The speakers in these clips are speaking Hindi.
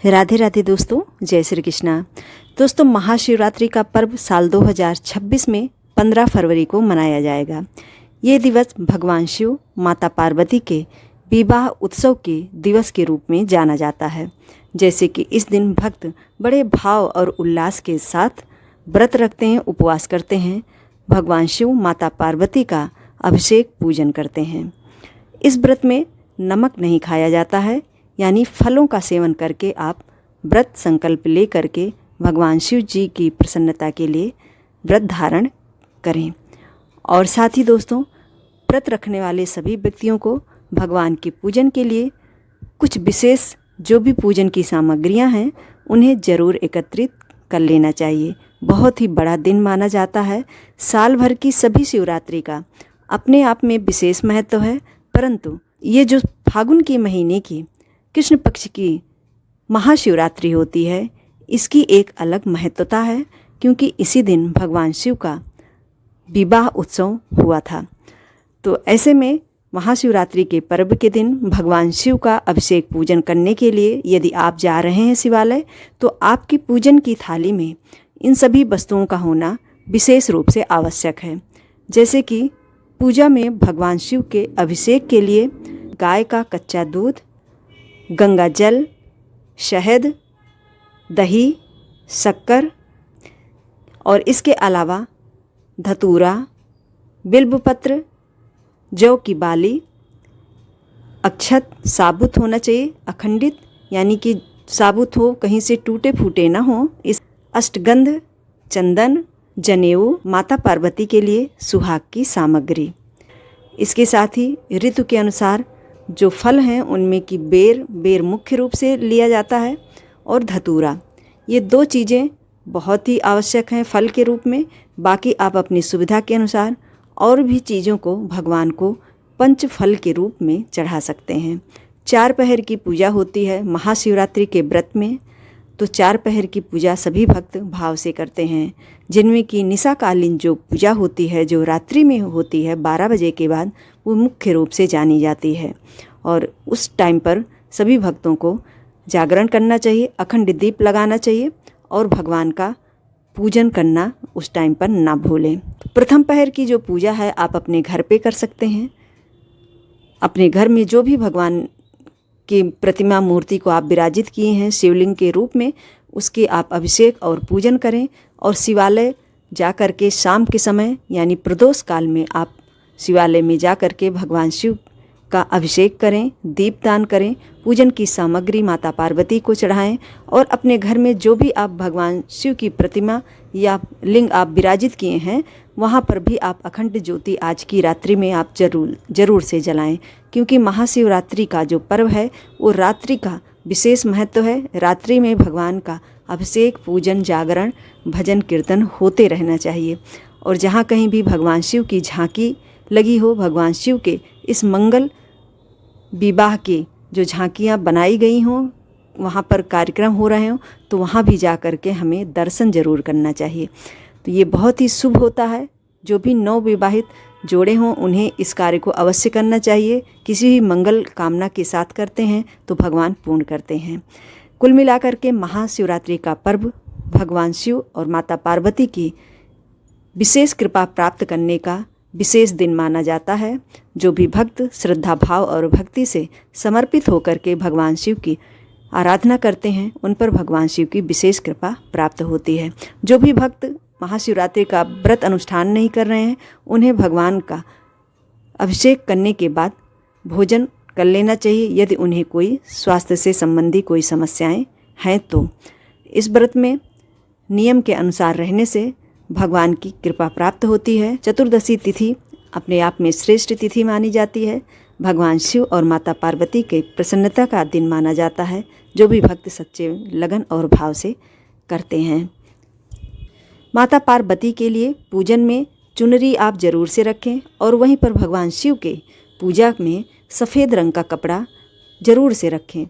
राधे राधे दोस्तों, जय श्री कृष्णा। दोस्तों, महाशिवरात्रि का पर्व साल 2026 में 15 फरवरी को मनाया जाएगा। ये दिवस भगवान शिव माता पार्वती के विवाह उत्सव के दिवस के रूप में जाना जाता है। जैसे कि इस दिन भक्त बड़े भाव और उल्लास के साथ व्रत रखते हैं, उपवास करते हैं, भगवान शिव माता पार्वती का अभिषेक पूजन करते हैं। इस व्रत में नमक नहीं खाया जाता है, यानी फलों का सेवन करके आप व्रत संकल्प ले करके भगवान शिव जी की प्रसन्नता के लिए व्रत धारण करें। और साथ ही दोस्तों, व्रत रखने वाले सभी व्यक्तियों को भगवान के पूजन के लिए कुछ विशेष जो भी पूजन की सामग्रियां हैं उन्हें ज़रूर एकत्रित कर लेना चाहिए। बहुत ही बड़ा दिन माना जाता है। साल भर की सभी शिवरात्रि का अपने आप में विशेष महत्व है, परंतु ये जो फागुन के महीने की कृष्ण पक्ष की महाशिवरात्रि होती है, इसकी एक अलग महत्वता है, क्योंकि इसी दिन भगवान शिव का विवाह उत्सव हुआ था। तो ऐसे में महाशिवरात्रि के पर्व के दिन भगवान शिव का अभिषेक पूजन करने के लिए यदि आप जा रहे हैं शिवालय, तो आपकी पूजन की थाली में इन सभी वस्तुओं का होना विशेष रूप से आवश्यक है। जैसे कि पूजा में भगवान शिव के अभिषेक के लिए गाय का कच्चा दूध, गंगा जल, शहद, दही, शक्कर और इसके अलावा धतूरा, बिल्वपत्र, जौ की बाली, अक्षत साबुत होना चाहिए, अखंडित यानी कि साबुत हो, कहीं से टूटे फूटे ना हो, इस अष्टगंध, चंदन, जनेऊ, माता पार्वती के लिए सुहाग की सामग्री। इसके साथ ही ऋतु के अनुसार जो फल हैं उनमें की बेर मुख्य रूप से लिया जाता है, और धतूरा। ये दो चीज़ें बहुत ही आवश्यक हैं फल के रूप में। बाकी आप अपनी सुविधा के अनुसार और भी चीज़ों को भगवान को पंच फल के रूप में चढ़ा सकते हैं। 4 पहर की पूजा होती है महाशिवरात्रि के व्रत में। तो 4 पहर की पूजा सभी भक्त भाव से करते हैं, जिनमें कि निशाकालीन जो पूजा होती है, जो रात्रि में होती है 12 बजे के बाद, वो मुख्य रूप से जानी जाती है। और उस टाइम पर सभी भक्तों को जागरण करना चाहिए, अखंड दीप लगाना चाहिए और भगवान का पूजन करना उस टाइम पर ना भूलें। प्रथम पहर की जो पूजा है आप अपने घर पे कर सकते हैं। अपने घर में जो भी भगवान की प्रतिमा मूर्ति को आप विराजित किए हैं शिवलिंग के रूप में, उसके आप अभिषेक और पूजन करें। और शिवालय जा कर के शाम के समय यानी प्रदोष काल में आप शिवालय में जा कर के भगवान शिव का अभिषेक करें, दीपदान करें, पूजन की सामग्री माता पार्वती को चढ़ाएं। और अपने घर में जो भी आप भगवान शिव की प्रतिमा या लिंग आप विराजित किए हैं, वहाँ पर भी आप अखंड ज्योति आज की रात्रि में आप जरूर से जलाएं, क्योंकि महाशिवरात्रि का जो पर्व है वो रात्रि का विशेष महत्व है। रात्रि में भगवान का अभिषेक, पूजन, जागरण, भजन, कीर्तन होते रहना चाहिए। और जहाँ कहीं भी भगवान शिव की झांकी लगी हो, भगवान शिव के इस मंगल विवाह की जो झांकियाँ बनाई गई हों, वहाँ पर कार्यक्रम हो रहे हों, तो वहाँ भी जा कर के हमें दर्शन जरूर करना चाहिए। तो ये बहुत ही शुभ होता है। जो भी नवविवाहित जोड़े हों उन्हें इस कार्य को अवश्य करना चाहिए। किसी भी मंगल कामना के साथ करते हैं तो भगवान पूर्ण करते हैं। कुल मिलाकर के महाशिवरात्रि का पर्व भगवान शिव और माता पार्वती की विशेष कृपा प्राप्त करने का विशेष दिन माना जाता है। जो भी भक्त श्रद्धा भाव और भक्ति से समर्पित होकर के भगवान शिव की आराधना करते हैं, उन पर भगवान शिव की विशेष कृपा प्राप्त होती है। जो भी भक्त महाशिवरात्रि का व्रत अनुष्ठान नहीं कर रहे हैं, उन्हें भगवान का अभिषेक करने के बाद भोजन कर लेना चाहिए, यदि उन्हें कोई स्वास्थ्य से संबंधी कोई समस्याएं हैं तो। इस व्रत में नियम के अनुसार रहने से भगवान की कृपा प्राप्त होती है। चतुर्दशी तिथि अपने आप में श्रेष्ठ तिथि मानी जाती है। भगवान शिव और माता पार्वती के प्रसन्नता का दिन माना जाता है, जो भी भक्त सच्चे लगन और भाव से करते हैं। माता पार्वती के लिए पूजन में चुनरी आप जरूर से रखें, और वहीं पर भगवान शिव के पूजा में सफ़ेद रंग का कपड़ा जरूर से रखें।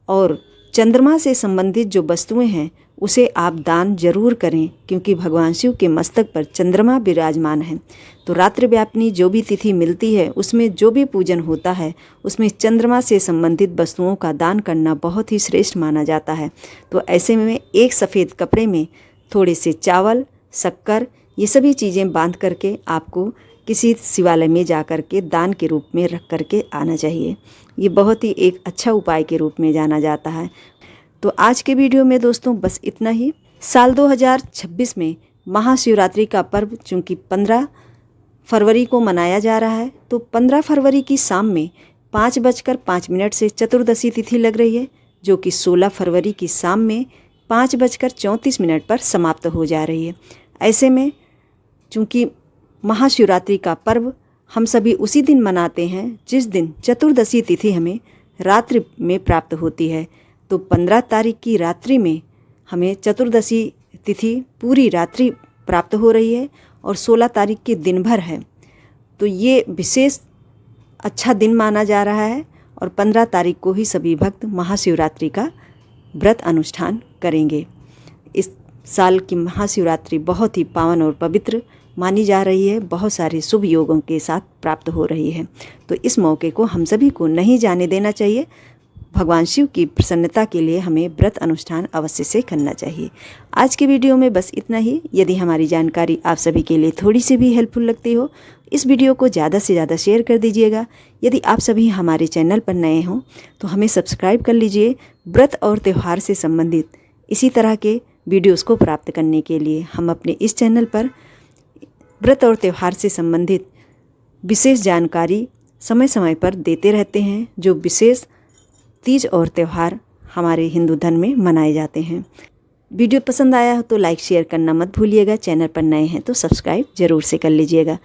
और चंद्रमा से संबंधित जो वस्तुएं हैं उसे आप दान जरूर करें, क्योंकि भगवान शिव के मस्तक पर चंद्रमा विराजमान है। तो रात्रिव्यापिनी जो भी तिथि मिलती है उसमें जो भी पूजन होता है उसमें चंद्रमा से संबंधित वस्तुओं का दान करना बहुत ही श्रेष्ठ माना जाता है। तो ऐसे में एक सफ़ेद कपड़े में थोड़े से चावल, शक्कर, ये सभी चीज़ें बांध करके आपको किसी शिवालय में जा कर के दान के रूप में रख करके आना चाहिए। ये बहुत ही एक अच्छा उपाय के रूप में जाना जाता है। तो आज के वीडियो में दोस्तों बस इतना ही। साल 2026 में महाशिवरात्रि का पर्व चूँकि 15 फरवरी को मनाया जा रहा है, तो 15 फरवरी की शाम में 5:05 से चतुर्दशी तिथि लग रही है, जो कि 16 फरवरी की शाम में 5:34 पर समाप्त हो जा रही है। ऐसे में चूँकि महाशिवरात्रि का पर्व हम सभी उसी दिन मनाते हैं जिस दिन चतुर्दशी तिथि हमें रात्रि में प्राप्त होती है। तो 15 तारीख की रात्रि में हमें चतुर्दशी तिथि पूरी रात्रि प्राप्त हो रही है और 16 तारीख के दिन भर है। तो ये विशेष अच्छा दिन माना जा रहा है और 15 तारीख को ही सभी भक्त महाशिवरात्रि का व्रत अनुष्ठान करेंगे। इस साल की महाशिवरात्रि बहुत ही पावन और पवित्र मानी जा रही है, बहुत सारे शुभ योगों के साथ प्राप्त हो रही है। तो इस मौके को हम सभी को नहीं जाने देना चाहिए। भगवान शिव की प्रसन्नता के लिए हमें व्रत अनुष्ठान अवश्य से करना चाहिए। आज के वीडियो में बस इतना ही। यदि हमारी जानकारी आप सभी के लिए थोड़ी सी भी हेल्पफुल लगती हो, इस वीडियो को ज़्यादा से ज़्यादा शेयर कर दीजिएगा। यदि आप सभी हमारे चैनल पर नए हों तो हमें सब्सक्राइब कर लीजिए। व्रत और त्यौहार से संबंधित इसी तरह के वीडियोज़ को प्राप्त करने के लिए हम अपने इस चैनल पर व्रत और त्यौहार से संबंधित विशेष जानकारी समय समय पर देते रहते हैं, जो विशेष तीज और त्यौहार हमारे हिंदू धर्म में मनाए जाते हैं। वीडियो पसंद आया हो तो लाइक शेयर करना मत भूलिएगा। चैनल पर नए हैं तो सब्सक्राइब जरूर से कर लीजिएगा।